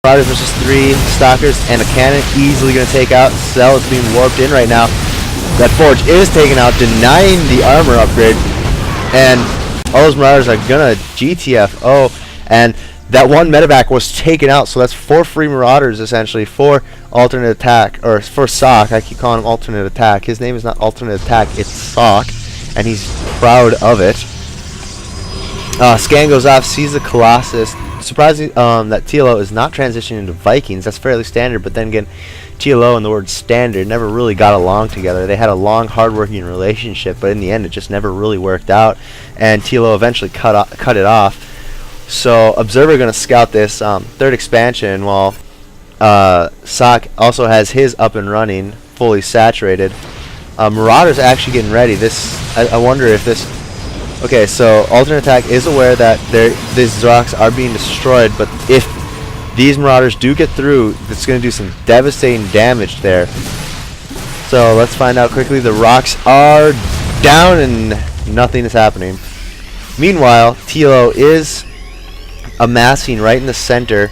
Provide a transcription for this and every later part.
Marauders versus 3 Stalkers and a cannon, easily going to take out. Cell is being warped in right now. That Forge is taken out, denying the armor upgrade. And all those Marauders are going to GTFO. And that one medevac was taken out, so that's 4 free Marauders essentially for alternate attack, or for aTnSocke. I keep calling him alternate attack. His name is not alternate attack, it's aTnSocke, and he's proud of it. Scan goes off, sees the Colossus. Surprising that TLO is not transitioning into Vikings. That's fairly standard, but then again, TLO and the word standard never really got along together. They had a long, hard-working relationship, but in the end, it just never really worked out, and TLO eventually cut it off. So Observer going to scout this third expansion, while aTnSocke also has his up and running, fully saturated. Marauder's actually getting ready. I wonder if this... Okay, so alternate attack is aware that these rocks are being destroyed, but if these Marauders do get through, it's going to do some devastating damage there. So let's find out quickly. The rocks are down and nothing is happening. Meanwhile, TLO is amassing right in the center,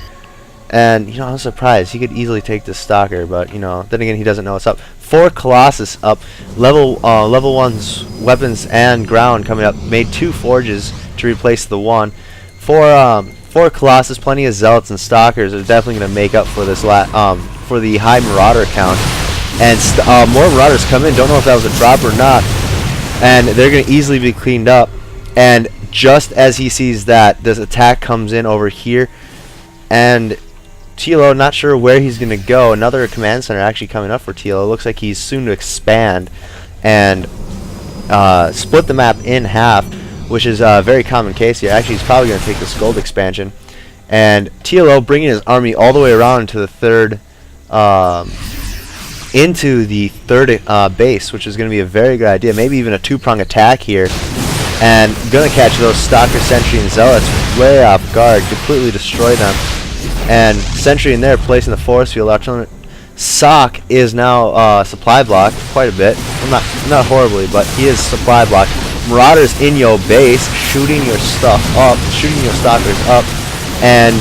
and you know, I'm surprised. He could easily take this Stalker, but you know, then again, he doesn't know what's up. 4 Colossus up, level 1's weapons and ground coming up. Made 2 forges to replace the 1. 4 Colossus, plenty of Zealots and Stalkers are definitely going to make up for this for the high Marauder count. And more Marauders come in. Don't know if that was a drop or not, and they're going to easily be cleaned up. And just as he sees that, this attack comes in over here, and TLO not sure where he's going to go. Another command center actually coming up for TLO. Looks like he's soon to expand and split the map in half, which is a very common case here. Actually, he's probably going to take this gold expansion. And TLO bringing his army all the way around to the third base, which is going to be a very good idea. Maybe even a 2-prong attack here. And going to catch those Stalker, Sentry, and Zealots way off guard, completely destroy them. And Sentry in there placing the force field. aTnSocke is now supply blocked quite a bit. Well, not horribly, but he is supply blocked. Marauders in your base, shooting your stuff up, shooting your Stalkers up, and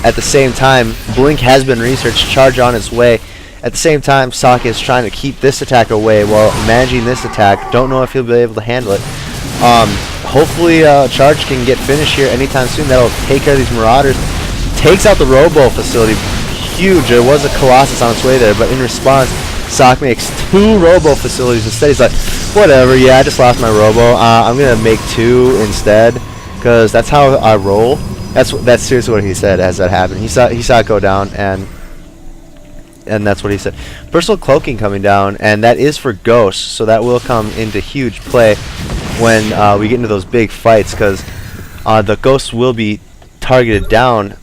at the same time, Blink has been researched, charge on its way. At the same time, aTnSocke is trying to keep this attack away while managing this attack. Don't know if he'll be able to handle it. Hopefully charge can get finished here anytime soon. That'll take care of these Marauders. Takes out the Robo facility. Huge. There was a Colossus on its way there, but in response, aTnSocke makes 2 Robo facilities instead. He's like, whatever, yeah, I just lost my Robo. I'm going to make 2 instead, because that's how I roll. That's seriously what he said as that happened. He saw it go down, and that's what he said. Personal cloaking coming down, and that is for ghosts, so that will come into huge play when we get into those big fights, because the ghosts will be targeted down.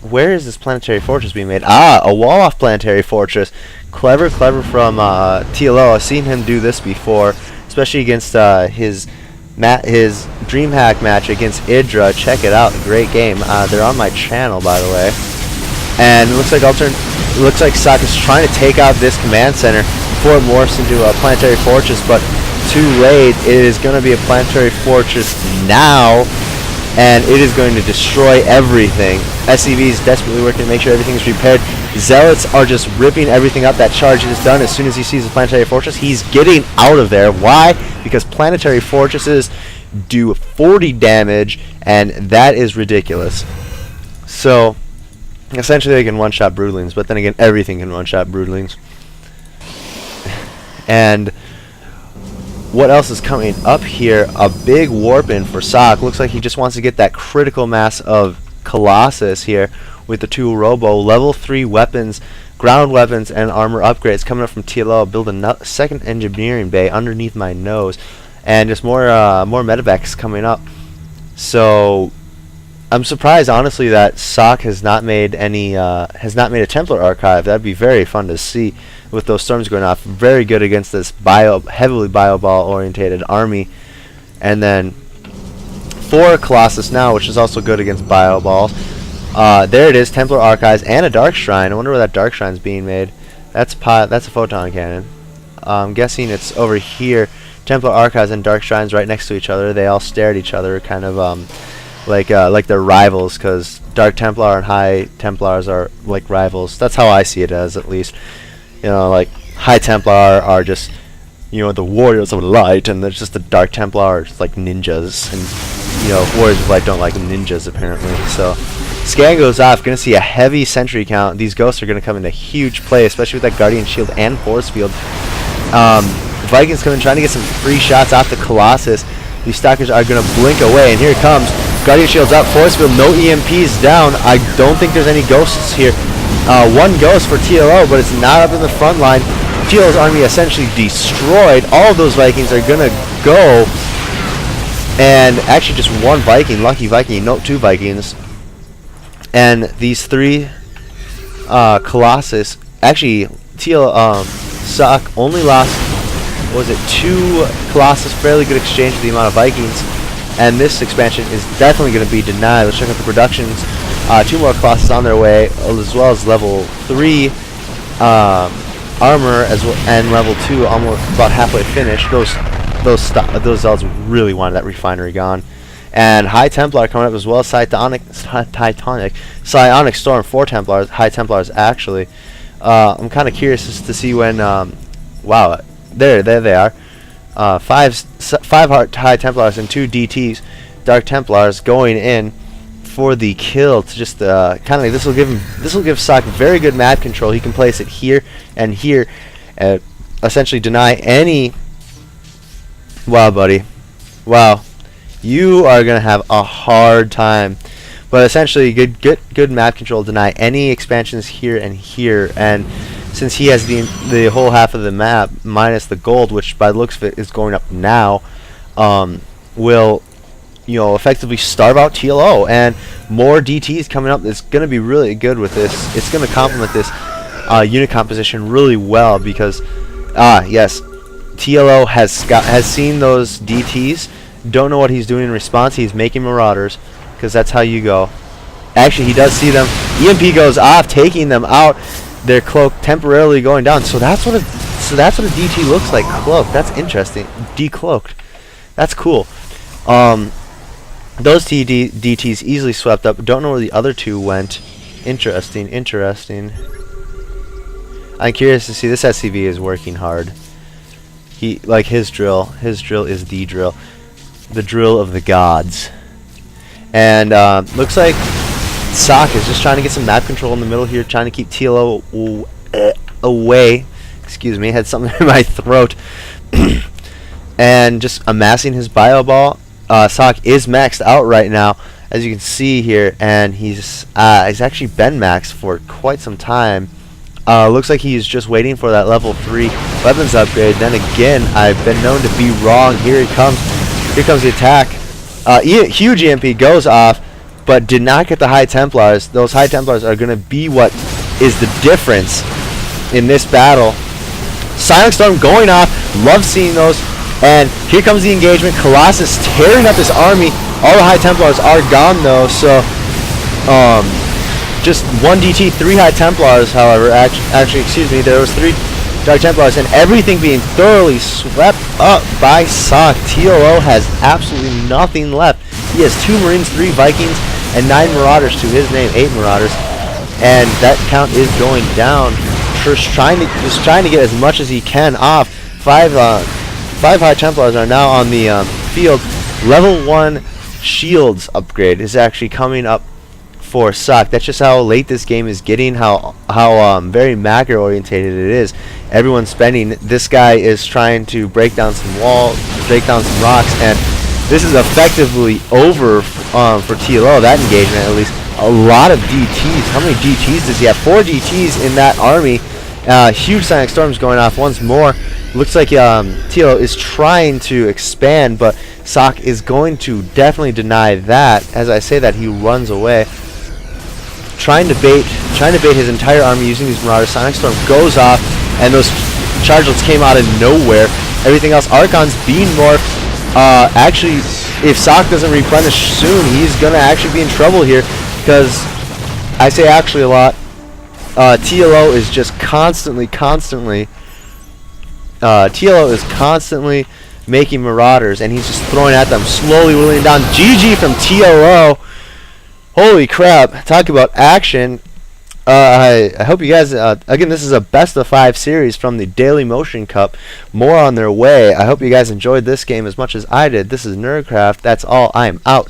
Where is this planetary fortress being made? A wall-off planetary fortress. Clever from TLO. I've seen him do this before, especially against his DreamHack match against Idra. Check it out, great game. They're on my channel, by the way. And it looks like aTnSocke is trying to take out this command center before it morphs into a planetary fortress, but too late. It is going to be a planetary fortress now, and it is going to destroy everything. SCV is desperately working to make sure everything is repaired. Zealots are just ripping everything up. That charge is done. As soon as he sees the planetary fortress, he's getting out of there. Why? Because planetary fortresses do 40 damage, and that is ridiculous. So essentially they can one-shot Broodlings, but then again, everything can one-shot Broodlings. And what else is coming up here? A big warp in for aTnSocke. Looks like he just wants to get that critical mass of Colossus here with the 2 Robo. Level 3 weapons, ground weapons, and armor upgrades coming up from TLO. Build a second engineering bay underneath my nose. And just more medevacs coming up. So I'm surprised, honestly, that aTnSocke has not made a Templar archive. That'd be very fun to see with those storms going off. Very good against this heavily bio-ball orientated army. And then 4 Colossus now, which is also good against bio-balls. There it is, Templar archives and a Dark Shrine. I wonder where that Dark Shrine's being made. That's a photon cannon. I'm guessing it's over here. Templar archives and Dark Shrines right next to each other. They all stare at each other, kind of like they're rivals, because Dark Templar and High Templars are like rivals. That's how I see it as, at least. You know, like High Templar are just, you know, the warriors of light, and there's just the Dark Templar, just like ninjas, and you know, warriors of light don't like ninjas apparently. So scan goes off, gonna see a heavy sentry count. These ghosts are gonna come into huge play, especially with that Guardian Shield and Force Field. Vikings come in trying to get some free shots off the Colossus. These stalkers are gonna blink away, and here it comes. Guardian Shield's up, Force Field, no EMPs down. I don't think there's any ghosts here. One ghost for TLO, but it's not up in the front line. TLO's army essentially destroyed. All of those Vikings are gonna go, and actually just one Viking, lucky Viking, no, 2 Vikings. And these 3 Colossus, actually aTnSocke only lost, what was it, 2 Colossus, fairly good exchange for the amount of Vikings. And this expansion is definitely going to be denied. Let's check out the productions. 2 more Colossus on their way, as well as level 3 armor, as well, and level 2 almost about halfway finished. Those zealots really wanted that refinery gone. And High Templar coming up as well. Psionic Storm, 4 Templars, High Templars actually. I'm kind of curious to see when. Wow, there they are. 5 High Templars and 2 DTs, Dark Templars, going in for the kill to just kind of. This will give Socke very good map control. He can place it here and here, and essentially deny any. Wow, buddy. Wow, you are gonna have a hard time. But essentially, good map control, deny any expansions here and here, and since he has the whole half of the map minus the gold, which by the looks of it is going up now, will, you know, effectively starve out TLO, and more DTs coming up. It's going to be really good with this. It's going to complement this unit composition really well, because yes, TLO has seen those DTs, don't know what he's doing in response. He's making Marauders, because that's how you go. Actually, he does see them. EMP goes off, taking them out. Their cloak temporarily going down. So that's what a DT looks like. Cloaked. That's interesting. Decloaked. That's cool. Those DTs easily swept up. Don't know where the other 2 went. Interesting. I'm curious to see. This SCV is working hard. He, like, his drill. His drill is the drill. The drill of the gods. And looks like Socke is just trying to get some map control in the middle here, trying to keep TLO away. Excuse me, I had something in my throat. And just amassing his bio ball. Socke is maxed out right now, as you can see here, and he's actually been maxed for quite some time. Looks like he's just waiting for that level 3 weapons upgrade. Then again, I've been known to be wrong. Here he comes. Here comes the attack. Huge EMP goes off, but did not get the High Templars. Those High Templars are going to be what is the difference in this battle. Psionic Storm going off. Love seeing those. And here comes the engagement. Colossus tearing up his army. All the High Templars are gone, though. So, just 1 DT, 3 High Templars, however. Actually, excuse me, there was 3 Dark Templars, and everything being thoroughly swept up by Socke. TLO has absolutely nothing left. He has 2 Marines, 3 Vikings, and 9 Marauders to his name, 8 Marauders, and that count is going down. Just trying to get as much as he can off. 5 High Templars are now on the field. Level 1 shields upgrade is actually coming up for Socke. That's just how late this game is getting, how very macro orientated it is. Everyone's spending. This guy is trying to break down some walls, break down some rocks, and this is effectively over for TLO, that engagement at least. A lot of DTs. How many DTs does he have? 4 DTs in that army. Huge Psionic Storms going off once more. Looks like TLO is trying to expand, but Socke is going to definitely deny that. As I say that, he runs away. Trying to bait his entire army using these Marauders. Psionic Storm goes off, and those chargelets came out of nowhere. Everything else, Archons being morphed. Actually, if Socke doesn't replenish soon, he's gonna actually be in trouble here, because I say actually a lot. TLO is just constantly making marauders, and he's just throwing at them, slowly whittling down. GG from TLO. Holy crap! Talk about action. I hope you guys, again, this is a best of 5 series from the Daily Motion Cup. More on their way. I hope you guys enjoyed this game as much as I did. This is Nerdcraft. That's all. I am out.